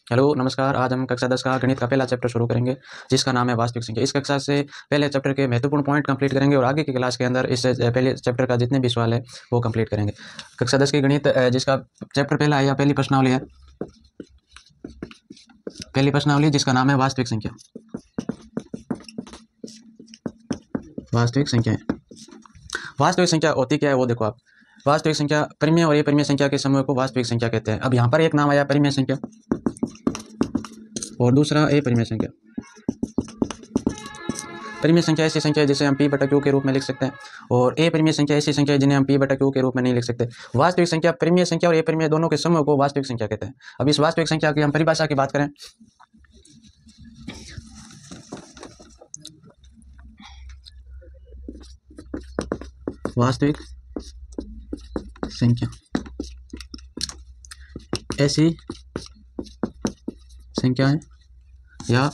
Hello नमस्कार। आज हम कक्षा 10 का गणित का पहला चैप्टर शुरू करेंगे, जिसका नाम है वास्तविक संख्या। इस कक्षा से पहले चैप्टर के महत्वपूर्ण पॉइंट कंप्लीट करेंगे और आगे की क्लास के अंदर इस पहले चैप्टर का जितने भी सवाल है वो कंप्लीट करेंगे। कक्षा 10 की गणित जिसका चैप्टर पहला है या पहली प्रश्नावली है, पहली प्रश्नावली जिसका नाम है वास्तविक संख्या। वास्तविक संख्या, वास्तविक संख्या होती क्या है वो देखो आप। वास्तविक संख्या परिमेय और अपरिमेय संख्या के समूह को वास्तविक संख्या कहते हैं। अब यहाँ पर एक नाम आया परिमेय संख्या और दूसरा अपरिमेय संख्या। परिमेय संख्या ऐसी संख्या है जिसे हम p/q के रूप में लिख सकते हैं, और अपरिमेय संख्या ऐसी संख्या है जिन्हें हम p/q के रूप में नहीं लिख सकते। वास्तविक संख्या परिमेय संख्या और अपरिमेय दोनों के समूह को वास्तविक संख्या कहते हैं। अब इस वास्तविक संख्या की हम परिभाषा की बात करें, वास्तविक संख्या ऐसी संख्या है या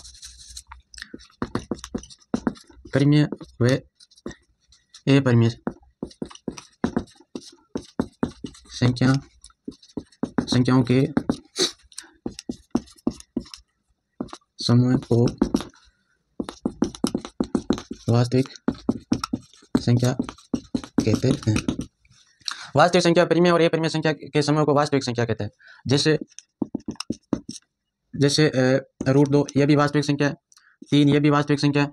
परिमेय व अपरिमेय संख्याओं के समूह को वास्तविक संख्या कहते हैं। वास्तविक संख्या परिमेय और अपरिमेय संख्या के समूह को वास्तविक संख्या कहते हैं। जैसे √2 यह भी वास्तविक संख्या है, 3 यह भी वास्तविक संख्या है,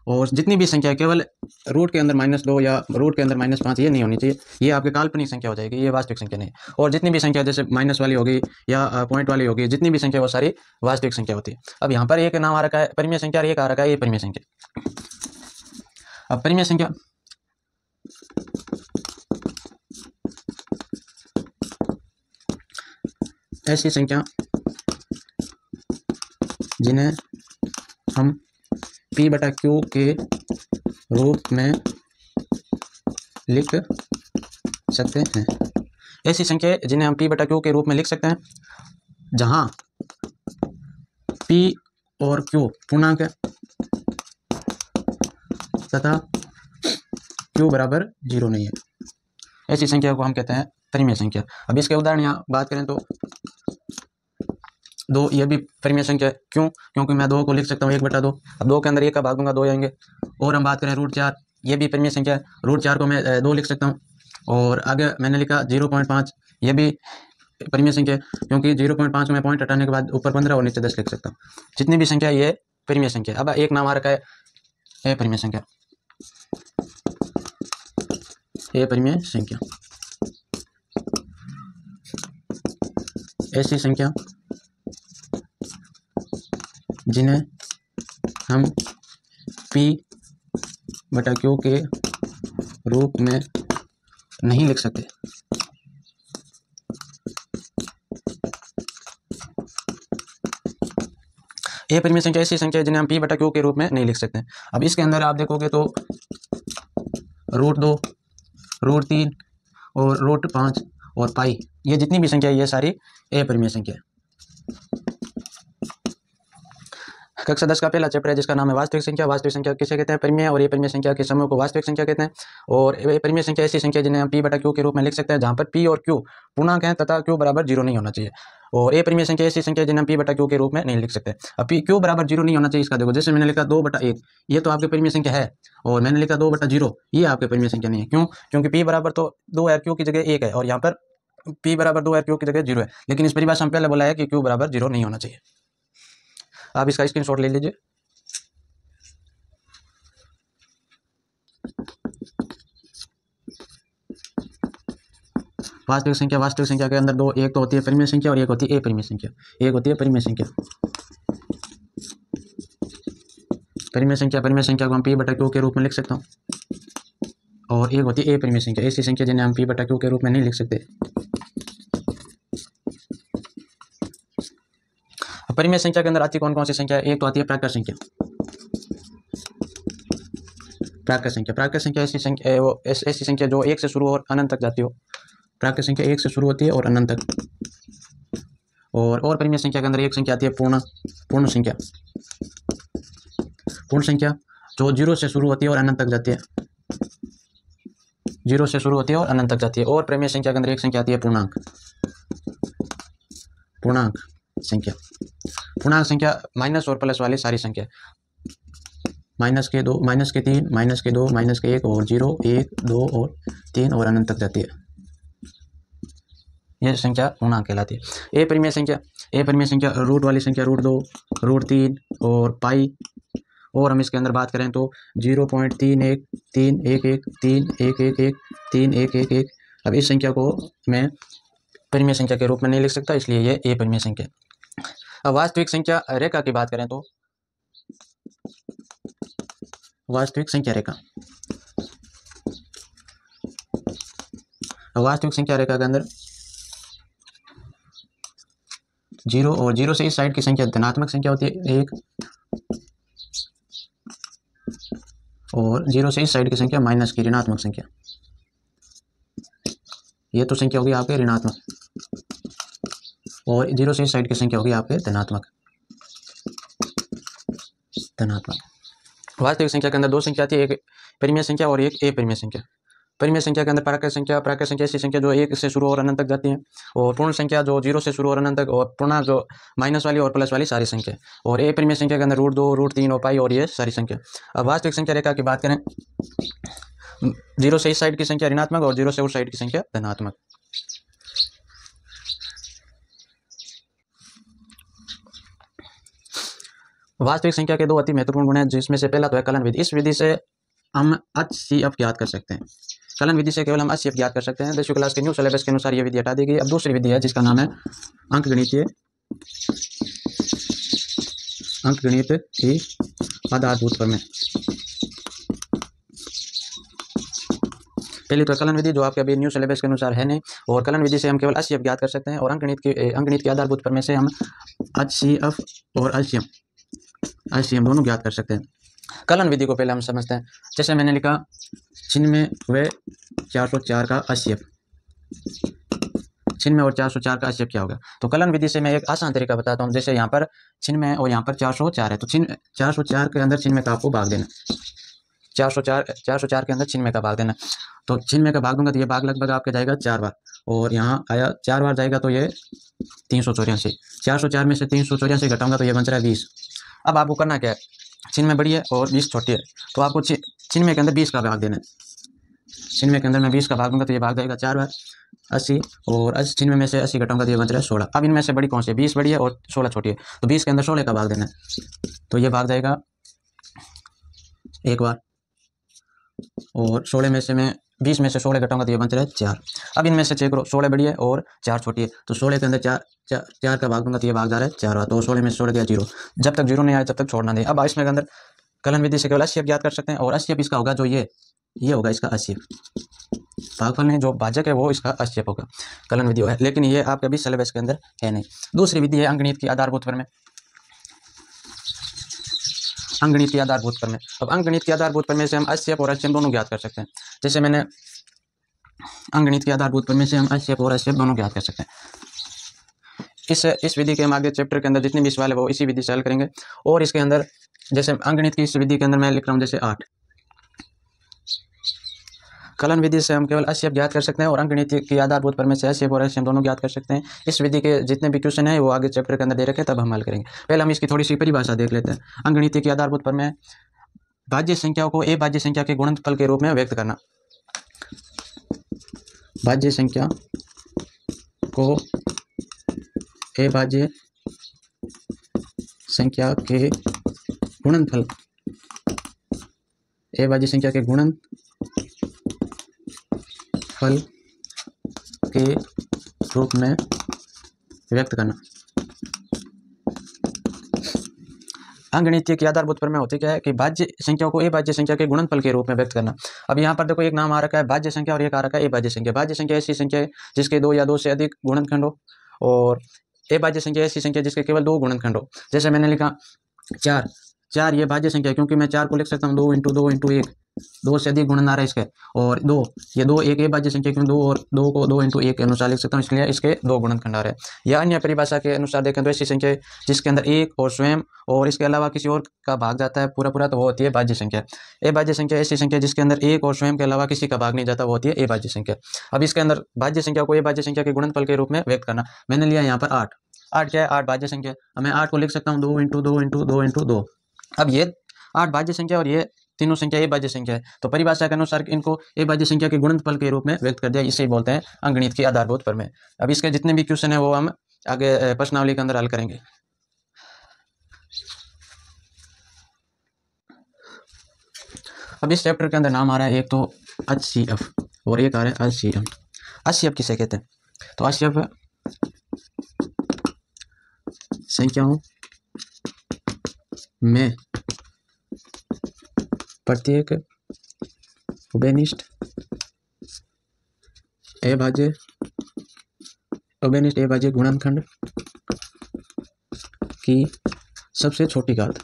और जितनी भी संख्या केवल रूट के अंदर -2 या रूट के अंदर -5 ये नहीं होनी चाहिए, ये आपके काल्पनिक संख्या हो जाएगी, ये वास्तविक संख्या नहीं। और जितनी भी संख्या जैसे माइनस वाली होगी या पॉइंट वाली होगी, जितनी भी संख्या वो सारी वास्तविक संख्या होती है। अब यहाँ पर एक नाम आ रखा है परिमेय संख्या और एक आ रखा है ये परिमेय संख्या। अब परिमेय संख्या ऐसी संख्या जिन्हें हम p/q के रूप में लिख सकते हैं। ऐसी संख्या जिन्हें हम p/q के रूप में लिख सकते हैं जहां p और q पूर्णांक है तथा q बराबर 0 नहीं है। ऐसी संख्या को हम कहते हैं परिमेय संख्या। अब इसके उदाहरण यहाँ बात करें तो 2 ये भी परिमेय संख्या है। क्यों? क्योंकि मैं 2 को लिख सकता हूँ 1/2। अब 2 के अंदर 1 का भाग दूंगा 2 आएंगे। और हम बात करें √4, ये भी परिमेय संख्या है। √4 को मैं 2 लिख सकता हूँ। और आगे मैंने लिखा 0.5, ये भी परिमेय संख्या है, क्योंकि 0.5 में पॉइंट हटाने के बाद ऊपर 15 और नीचे 10 लिख सकता हूँ। जितनी भी संख्या ये परिमेय संख्या। अब एक नाम आ रखा है अपरिमेय संख्या। अपरिमेय संख्या ऐसी संख्या जिन्हें हम p/q के रूप में नहीं लिख सकते। अपरिमेय संख्या ऐसी संख्या जिन्हें हम p/q के रूप में नहीं लिख सकते। अब इसके अंदर आप देखोगे तो √2, √3 और √5 और पाई, ये जितनी भी संख्या ये सारी अपरिमेय संख्या है। कक्षा 10 का पहला चैप्टर है जिसका नाम है वास्तविक संख्या। वास्तविक संख्या किसे कहते हैं? परिमेय और अपरिमेय संख्या के समूह को वास्तविक संख्या कहते हैं। और अपरिमेय संख्या ऐसी संख्या जिन्हें हम p/q के रूप में लिख सकते हैं जहां पर p और q पूर्णांक हैं तथा q बराबर 0 नहीं होना चाहिए। और अपरिमेय संख्या ऐसी संख्या जिन्हें हम p/q के रूप में नहीं लिख सकते। अब q बराबर 0 नहीं होना चाहिए, इसका देखो जैसे मैंने लिखा 2/1, ये तो आपके परिमेय संख्या है, और मैंने लिखा 2/0, ये आपके परिमेय संख्या नहीं है। क्यों? क्योंकि p बराबर तो 2 है, q की जगह 1 है, और यहाँ पर p बराबर 2 है, q की जगह 0 है। लेकिन इस परिभाषा में पहले बोला है कि q बराबर 0 नहीं होना चाहिए। आप इसका स्क्रीनशॉट ले लीजिए। वास्तविक संख्या के अंदर दो, एक तो होती है परिमेय संख्या और एक होती है अपरिमेय संख्या। एक होती है परिमेय संख्या। परिमेय संख्या को हम p/q के रूप में लिख सकता हूँ, और एक होती है अपरिमेय संख्या, ऐसी संख्या जिन्हें हम p/q के रूप में नहीं लिख सकते। परिमेय संख्या के अंदर आती कौन कौन सी संख्या है? एक तो आती है प्राकृत संख्या। प्राकृत संख्या ऐसी संख्या जो 1 से शुरू और अनंत तक जाती हो। प्राकृत संख्या 1 से शुरू होती है और अनंत तक। और परिमेय संख्या के अंदर एक संख्या आती है पूर्ण संख्या जो 0 से शुरू होती है और अनंत तक जाती है। 0 से शुरू होती है और अनंत तक जाती है। और परिमेय संख्या के अंदर एक संख्या आती है पूर्णांक संख्या। पूर्णांक संख्या माइनस और प्लस वाली सारी संख्या, माइनस के 2, माइनस के 3, माइनस के 2, माइनस के 1 और 0, 1, 2 और 3 और अनंत तक जाती है, यह संख्या पूर्णांक कहलाती है। ए परिमेय संख्या रूट वाली संख्या √2, √3 और पाई, और हम इसके अंदर बात करें तो 0.3131131113111। अब इस संख्या को मैं परिमेय संख्या के रूप में नहीं लिख सकता, इसलिए ये ए परिमेय संख्या। अब वास्तविक संख्या रेखा की बात करें तो वास्तविक संख्या रेखा, वास्तविक संख्या रेखा के अंदर 0 और 0 से इस साइड की संख्या धनात्मक संख्या होती है 1, और 0 से इस साइड की संख्या माइनस की ऋणात्मक संख्या, ये तो संख्या होगी आपके ऋणात्मक, और 0 से इस साइड की संख्या होगी आपके धनात्मक। वास्तविक संख्या के अंदर दो संख्या आती है, एक परिमेय संख्या और एक ए परिमेय संख्या। परिमेय संख्या के अंदर प्राकृत संख्या ऐसी संख्या जो 1 से शुरू और अनंत तक जाती है, और पूर्ण संख्या जो 0 से शुरू और अनंत तक, और पूर्णांक जो माइनस वाली और प्लस वाली सारी संख्या, और ए परिमेय संख्या के अंदर √2, √3 और पाई और ये सारी संख्या। अब वास्तविक संख्या रेखा की बात करें, 0 से इस साइड की संख्या ऋणात्मक और 0 से उस साइड की संख्या धनात्मक। वास्तविक संख्या के दो अति महत्वपूर्ण गुण हैं, जिसमें से पहला तो है कलन विधि। इस विधि से हम HCF ज्ञात कर सकते हैं। कलन विधि से केवल हम HCF ज्ञात कर सकते हैं। 10वीं क्लास के न्यू सिलेबस के अनुसार ये विधि हटा दी गई। अब दूसरी विधि है जिसका नाम है अंकगणित की आधारभूत प्रमेय। पहली तो कलन विधि जो आपके अभी न्यू सिलेबस के अनुसार है नहीं, और कलन विधि से हम केवल HCF ज्ञात कर सकते हैं, और अंकगणित की आधारभूत प्रमेय से हम HCF और LCM दोनों ज्ञात कर सकते हैं। कलन विधि को पहले हम समझते हैं। जैसे मैंने लिखा 96 व 404 का HCF, 96 और 404 का HCF क्या होगा? तो कलन विधि से मैं एक आसान तरीका बताता हूँ। जैसे यहाँ पर 96 और यहाँ पर 404 है, तो 404 के अंदर 96 का आपको भाग देना, 404 के अंदर 96 का भाग देना। तो 96 का भाग दूंगा तो ये भाग लगभग आपके जाएगा 4 बार, और यहाँ आया 4 बार जाएगा तो ये 384। 404 में से 384 घटाऊंगा तो ये बन रहा है 20। अब आपको करना क्या है, 96 बड़ी है और 20 छोटी है, तो आपको 96 के अंदर 20 का भाग देना है। 96 के अंदर मैं 20 का भाग दूंगा तो ये भाग जाएगा 4 बार 80, और 96 में से 80 घटाऊंगा तो ये बन रहा है 16। अब इनमें से बड़ी कौन सी है? 20 बड़ी है और 16 छोटी है, तो 20 के अंदर 16 का भाग देना है, तो ये भाग जाएगा एक बार, और 16 में से मैं 20 में से 16 घटाऊंगा तो ये बन रहा है 4। अब इनमें से चेक करो, 16 बड़ी है और 4 छोटी है, तो 16 के अंदर 4 का भाग दूंगा तो ये भाग जा रहा है 4 बार, तो 16 में से 16 गया 0। जब तक 0 नहीं आए तब तक छोड़ना नहीं। अब इसमें के अंदर कलन विधि से केवल HCF ज्ञात कर सकते हैं, और HCF इसका होगा जो ये होगा इसका HCF। भागफल नहीं, जो भाजक है वो इसका HCF होगा, कलन विधि है, लेकिन ये आपके अभी सिलेबस के अंदर है नहीं। दूसरी विधि है अंकगणित की आधारभूत प्रमेय। अंकगणित की आधारभूत प्रमेय। अब अंकगणित की आधारभूत प्रमेय से हम HCF और LCM दोनों ज्ञात कर सकते हैं। जैसे मैंने अंकगणित की आधारभूत प्रमेय से हम HCF और LCM दोनों ज्ञात कर सकते हैं। इस विधि के हम आगे चैप्टर के अंदर जितने भी सवाल है वो इसी विधि से हल करेंगे। और इसके अंदर जैसे अंकगणित की इस विधि के अंदर मैं लिख रहा हूँ जैसे 8। कलन विधि से हम केवल HCF ज्ञात कर सकते हैं, और अंकगणित की आधारभूत प्रमेय से HCF और LCM दोनों ज्ञात कर सकते हैं। इस विधि के जितने भी क्वेश्चन हैं वो आगे चैप्टर के अंदर दे रखे हैं, तब हम हल करेंगे। पहले हम इसकी थोड़ी सी परिभाषा देख लेते हैं। अंकगणित की आधारभूत प्रमेय, भाज्य संख्याओं को ए भाज्य संख्या के गुणनफल के रूप में व्यक्त करना। भाज्य संख्या को ए भाज्य संख्या के गुणनफल, ए भाज्य संख्या के गुणनफल के रूप में व्यक्त करना। अंकगणित की आधारभूत प्रमेय होती क्या है कि भाज्य संख्याओं को ए भाज्य संख्या के गुणनफल के रूप में व्यक्त करना। अब यहाँ पर देखो एक नाम आ रखा है भाज्य संख्या और एक आ रखा है ए भाज्य संख्या। भाज्य संख्या ऐसी संख्या है जिसके 2 या 2 से अधिक गुणनखंड हो, और ए भाज्य संख्या ऐसी संख्या जिसके केवल 2 गुणनखंड हो। जैसे मैंने लिखा 4 ये भाज्य संख्या है, क्योंकि मैं 4 को लिख सकता हूँ 2 × 2 × 1, 2 से अधिक गुणन आ रहा है इसके, और 2 ये 2 एक ए भाज्य संख्या क्यों 2 और 2 को 2 × 1 के अनुसार लिख सकता हूँ, इसलिए इसके 2 गुणनखंड आ रहे हैं। या अन्य परिभाषा के अनुसार देखें तो ऐसी संख्या जिसके अंदर एक और स्वयं और इसके अलावा किसी और का भाग जाता है पूरा, तो वो होती है भाज्य संख्या। ए भाज्य संख्या ऐसी संख्या जिसके अंदर एक और स्वयं के अलावा किसी का भाग नहीं जाता, वो होती है ए भाज्य संख्या। अब इसके अंदर भाज्य संख्या को ए भाज्य संख्या के गुणनफल के रूप में व्यक्त करना। मैंने लिया यहाँ पर 8, 8 क्या है, 8 भाज्य संख्या है। अब मैं 8 को लिख सकता हूँ 2 इंटू 2 इंटू 2 इंटू 2। अब ये 8 भाज्य संख्या और ये तीनों संख्या एक भाज्य संख्या है, तो परिभाषा के अनुसार इनको एक भाज्य संख्या के गुणनफल के रूप में व्यक्त कर दिया। इसे ही बोलते हैं अंकगणित की आधारभूत प्रमेय। अब इसके जितने भी क्वेश्चन है वो हम आगे प्रश्नावली के अंदर हल करेंगे। अब इस चैप्टर के अंदर नाम आ रहा है एक तो HCF और एक आ रहा है RCM। HCF किसे कहते हैं? तो HCF संख्याओं में प्रत्येक उभयनिष्ठ अभाज्य गुणनखंड की सबसे छोटी घात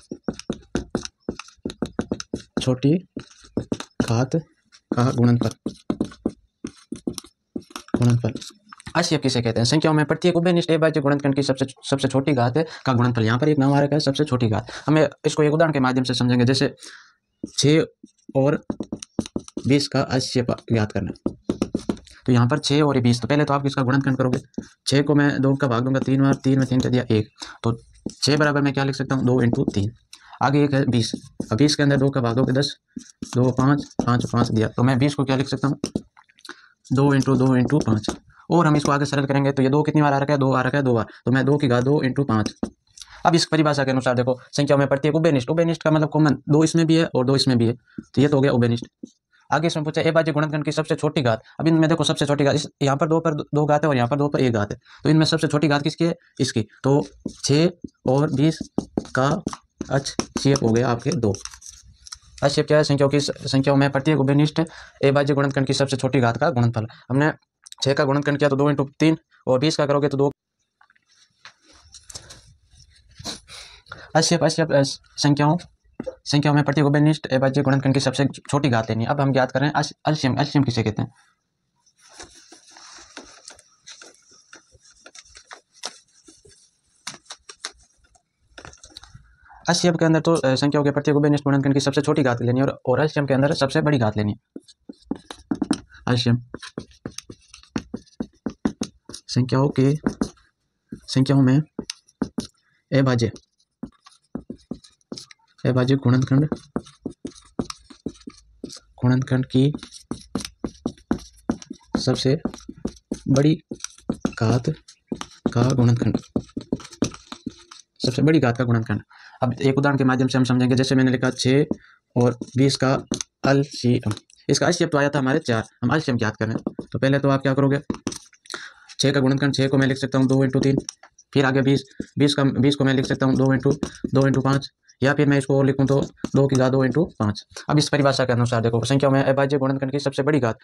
का गुणनफल। HCF किसे कहते हैं? संख्याओं में प्रत्येक उभयनिष्ठ अभाज्य गुणनखंड की सबसे छोटी घात का गुणनफल। यहाँ पर एक नाम आ रखा है सबसे छोटी घात। हमें इसको एक उदाहरण के माध्यम से समझेंगे। जैसे 6 और 20 का HCF ज्ञात करना। तो यहाँ पर 6 और 20, तो पहले तो आप इसका गुणनखंड करोगे। 6 को मैं 2 का भाग दूंगा 3 बार, 3 में 3 कर दिया 1, तो 6 बराबर मैं क्या लिख सकता हूँ 2 इंटू 3। आगे एक है 20। अब 20 के अंदर 2 का भाग दोगे 10, 2 5, 5 5 दिया, तो मैं 20 को क्या लिख सकता हूँ 2 इंटू 5। और हम इसको आगे सरल करेंगे तो ये 2 कितनी बार आ रखा है 2 आ रखा है 2 बार, तो मैं 2 की घात 2 इंटू 5। अब इस परिभाषा के अनुसार देखो संख्याओं में प्रत्येक उभयनिष्ठ का मतलब कॉमन 2 इसमें भी है और 2 इसमें भी है, तो ये तो हो गया उभयनिष्ठ। आगे इसमें पूछा अभाज्य गुणनखंड की सबसे छोटी घात। अब इनमें देखो सबसे छोटी घात यहाँ पर 2 पर 2 घात है और यहाँ पर 2 पर 1 घात है, तो इनमें सबसे छोटी घात किसकी है? इसकी। तो 6 और 20 का HCF हो गया आपके 2। HCF क्या है? संख्याओं में प्रत्येक उभयनिष्ठ अभाज्य गुणनखंड की सबसे छोटी घात का गुणनफल। हमने 6 का गुणनखंड किया तो 2 इंटू 3 और 20 का करोगे तो 2। HCF संख्याओं में प्रत्येक उभयनिष्ठ अभाज्य गुणनखंड की सबसे छोटी घात लेनी है। अब हम ज्ञात कर रहे हैं LCM किसे कहते हैं? HCF के अंदर तो संख्याओं के प्रत्येक उभयनिष्ठ गुणनखंड की सबसे छोटी घात लेनी है और LCM के अंदर सबसे बड़ी घात लेनी है। LCM संख्याओं में अभाज्य गुणनखंड की सबसे बड़ी घात का गुणनखंड। सबसे बड़ी घात का गुणनखंड। अब एक उदाहरण के माध्यम से हम समझेंगे। जैसे मैंने लिखा 6 और 20 का LCM। इसका HCF तो आया था हमारे 4, हम LCM ज्ञात करें तो पहले तो आप क्या करोगे 6 का गुणनखंड 6 को मैं लिख सकता हूँ 2 इंटू 3, फिर आगे 20 को मैं लिख सकता हूँ 2 इंटू 5, या फिर मैं इसको और लिखूँ तो 2 की घात 2 इंटू 5। अब इस परिभाषा के अनुसार देखो संख्याओं में अभाज्य गुणनखंड की सबसे बड़ी घात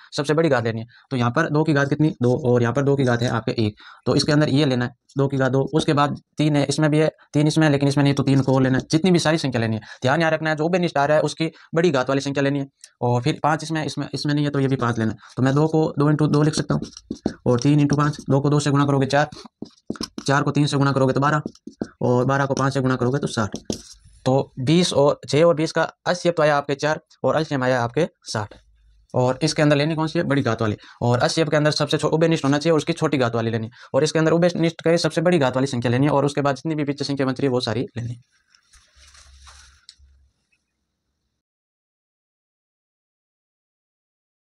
लेनी है। तो यहाँ पर 2 की घात कितनी 2 और यहाँ पर 2 की घात है आपके 1, तो इसके अंदर ये लेना है 2 की घात 2। उसके बाद 3 है, इसमें भी है 3 इसमें, लेकिन इसमें नहीं, तो 3 को और लेना है। जितनी भी सारी संख्या लेनी है ध्यान यहाँ रखना है, जो उभयनिष्ठ आ रहा है उसकी बड़ी घात वाली संख्या लेनी है। और फिर 5 इसमें नहीं है तो ये भी 5 लेना है। तो मैं 2 को 2 इंटू 2 लिख सकता हूँ और 3 इंटू 5। 2 को 2 से गुणा करोगे 4, 4 को 3 से गुणा करोगे तो 12 और 12 को 5 से गुणा करोगे तो 60। तो 6 और 20 का HCF तो आया आपके 4 और LCM आया आपके 60। और इसके अंदर लेनी कौन सी है? बड़ी घात वाली। और HCF के अंदर सबसे उभयनिष्ठ होना चाहिए और उसकी छोटी घात वाली लेनी, और इसके अंदर उभयनिष्ठ के सबसे बड़ी घात वाली संख्या लेनी है और उसके बाद जितनी भी पीछे संख्या बनती है वो सारी लेनी।